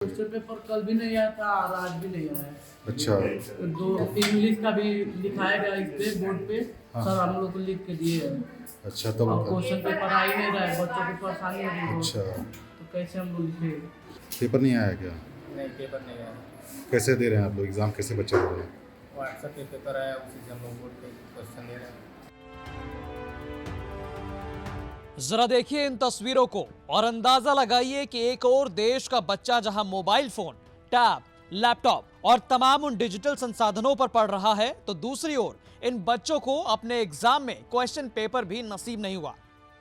Question paper कल भी नहीं आया था और आज भी नहीं आया। अच्छा। दो इंग्लिश का भी लिखाया गया इस पे बोर्ड पे। हाँ। सर हम लोग को लिख के दिए हैं। अच्छा तब और क्वेश्चन पेपर आ ही नहीं रहा है, बच्चों को परेशानी हो रही है। अच्छा तो कैसे हम लोग लिखे? पेपर नहीं आया क्या? नहीं, पेपर नहीं आया। कैसे दे रहे हैं आप लोग एग्ज़ाम, कैसे बच्चे दे रहे हैं? व्हाट्सएप पे पेपर आया, उसी से हम लोग बोर्ड पे क्वेश्चन दे रहे हैं। जरा देखिए इन तस्वीरों को और अंदाजा लगाइए कि एक और देश का बच्चा जहां मोबाइल फोन, टैब, लैपटॉप और तमाम उन डिजिटल संसाधनों पर पढ़ रहा है, तो दूसरी ओर इन बच्चों को अपने एग्जाम में क्वेश्चन पेपर भी नसीब नहीं हुआ।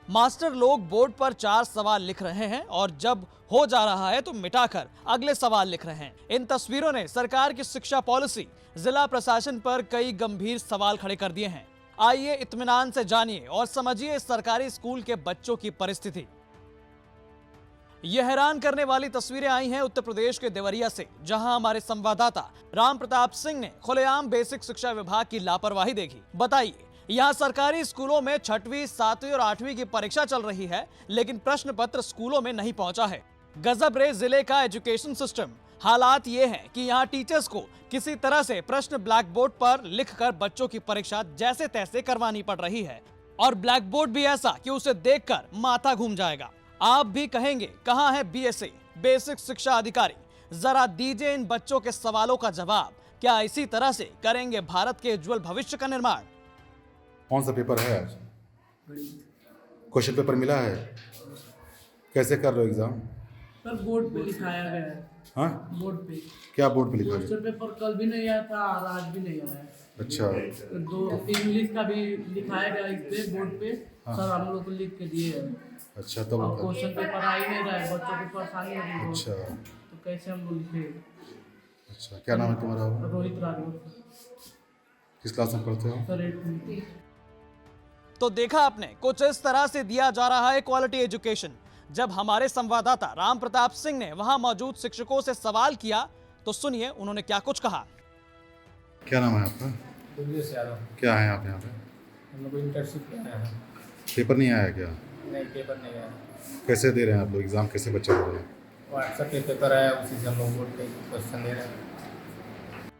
मास्टर लोग बोर्ड पर 4 सवाल लिख रहे हैं और जब हो जा रहा है तो मिटाकर अगले सवाल लिख रहे हैं। इन तस्वीरों ने सरकार की शिक्षा पॉलिसी, जिला प्रशासन पर कई गंभीर सवाल खड़े कर दिए हैं। आइए इत्मीनान से जानिए और समझिए इस सरकारी स्कूल के बच्चों की परिस्थिति। यह हैरान करने वाली तस्वीरें आई हैं उत्तर प्रदेश के देवरिया से, जहां हमारे संवाददाता राम प्रताप सिंह ने खुलेआम बेसिक शिक्षा विभाग की लापरवाही देखी। बताइए, यहां सरकारी स्कूलों में 6वीं, 7वीं और 8वीं की परीक्षा चल रही है, लेकिन प्रश्न पत्र स्कूलों में नहीं पहुंचा है। गजब रे जिले का एजुकेशन सिस्टम। हालात ये हैं कि यहाँ टीचर्स को किसी तरह से प्रश्न ब्लैक बोर्ड पर लिखकर बच्चों की परीक्षा जैसे तैसे करवानी पड़ रही है, और ब्लैक बोर्ड भी ऐसा कि उसे देखकर माथा घूम जाएगा। आप भी कहेंगे कहाँ है बीएसए, बेसिक शिक्षा अधिकारी? जरा दीजिए इन बच्चों के सवालों का जवाब। क्या इसी तरह से करेंगे भारत के उज्जवल भविष्य का निर्माण? कौन सा पेपर है आज? क्वेश्चन पेपर मिला है? कैसे कर रहे हो एग्ज़ाम? सर बोर्ड पे लिखाया गया है। हाँ, बोर्ड पे क्या बोर्ड पे लिखा है? क्वेश्चन पेपर कल भी नहीं आया था और आज भी नहीं आया। अच्छा दो इंग्लिश का भी लिखाया गया इस पे बोर्ड पे। हाँ। सर हम लोग को लिख के दिए हैं। अच्छा तब और क्वेश्चन पेपर आ ही नहीं रहा है, बच्चों को परेशानी हो रही है। अच्छा तो कैसे हम लोग लिखे? अच्छा, क्या नाम है तुम्हारा? रोहित राजपूत। किस क्लास में पढ़ते हो? सर 8वीं। तो देखा आपने, कुछ इस तरह से दिया जा रहा है क्वालिटी एजुकेशन। जब हमारे संवाददाता राम प्रताप सिंह ने वहां मौजूद शिक्षकों से सवाल किया, तो सुनिए उन्होंने क्या कुछ कहा। क्या नाम है आपका? दुर्गेश यादव। क्या है आप यहाँ पे? हम लोग इंटर्नशिप पे आए हैं। पेपर नहीं आया क्या? नहीं, पेपर नहीं आया। कैसे दे रहे हैं आप लोग एग्ज़ाम, कैसे बच्चे दे रहे हैं? व्हाट्सएप पे पेपर आया, उसी से हम लोग बोर्ड पे क्वेश्चन दे रहे हैं।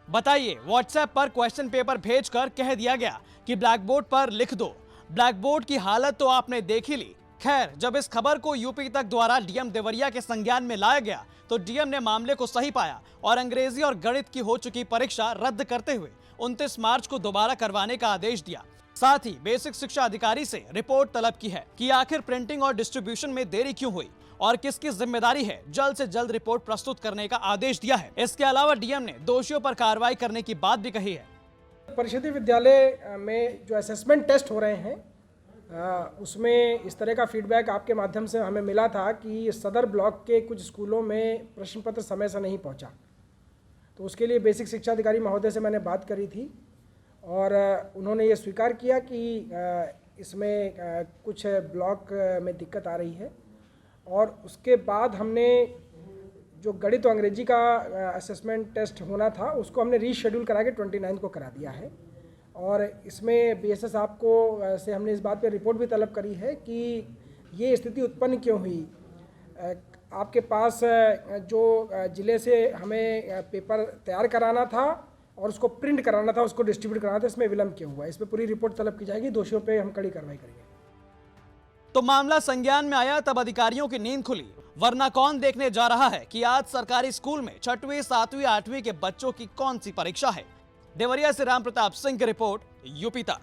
बताइए, व्हाट्सएप पर क्वेश्चन पेपर भेजकर कह दिया गया कि ब्लैक बोर्ड पर लिख दो। ब्लैक बोर्ड की हालत तो आपने देख ही ली। खैर, जब इस खबर को यूपी तक द्वारा डीएम देवरिया के संज्ञान में लाया गया, तो डीएम ने मामले को सही पाया और अंग्रेजी और गणित की हो चुकी परीक्षा रद्द करते हुए 29 मार्च को दोबारा करवाने का आदेश दिया। साथ ही बेसिक शिक्षा अधिकारी से रिपोर्ट तलब की है कि आखिर प्रिंटिंग और डिस्ट्रीब्यूशन में देरी क्यों हुई और किसकी जिम्मेदारी है। जल्द से जल्द रिपोर्ट प्रस्तुत करने का आदेश दिया है। इसके अलावा डीएम ने दोषियों पर कार्रवाई करने की बात भी कही है। परिषदीय विद्यालय में जो असेसमेंट टेस्ट हो रहे हैं, उसमें इस तरह का फीडबैक आपके माध्यम से हमें मिला था कि सदर ब्लॉक के कुछ स्कूलों में प्रश्न पत्र समय से नहीं पहुंचा। तो उसके लिए बेसिक शिक्षा अधिकारी महोदय से मैंने बात करी थी और उन्होंने ये स्वीकार किया कि इसमें कुछ ब्लॉक में दिक्कत आ रही है। और उसके बाद हमने जो गणित और अंग्रेजी का असेसमेंट टेस्ट होना था, उसको हमने रीशेड्यूल करा के 29 को करा दिया है। और इसमें बीएसएस साहब को से हमने इस बात पे रिपोर्ट भी तलब करी है कि ये स्थिति उत्पन्न क्यों हुई। आपके पास जो ज़िले से हमें पेपर तैयार कराना था और उसको प्रिंट कराना था, उसको डिस्ट्रीब्यूट कराना था, इसमें विलम्ब क्यों हुआ? इस पर पूरी रिपोर्ट तलब की जाएगी। दोषियों पे हम कड़ी कार्रवाई करेंगे। तो मामला संज्ञान में आया तब अधिकारियों की नींद खुली, वरना कौन देखने जा रहा है कि आज सरकारी स्कूल में 6वीं, 7वीं, 8वीं के बच्चों की कौन सी परीक्षा है। देवरिया से राम प्रताप सिंह की रिपोर्ट, यूपी तक।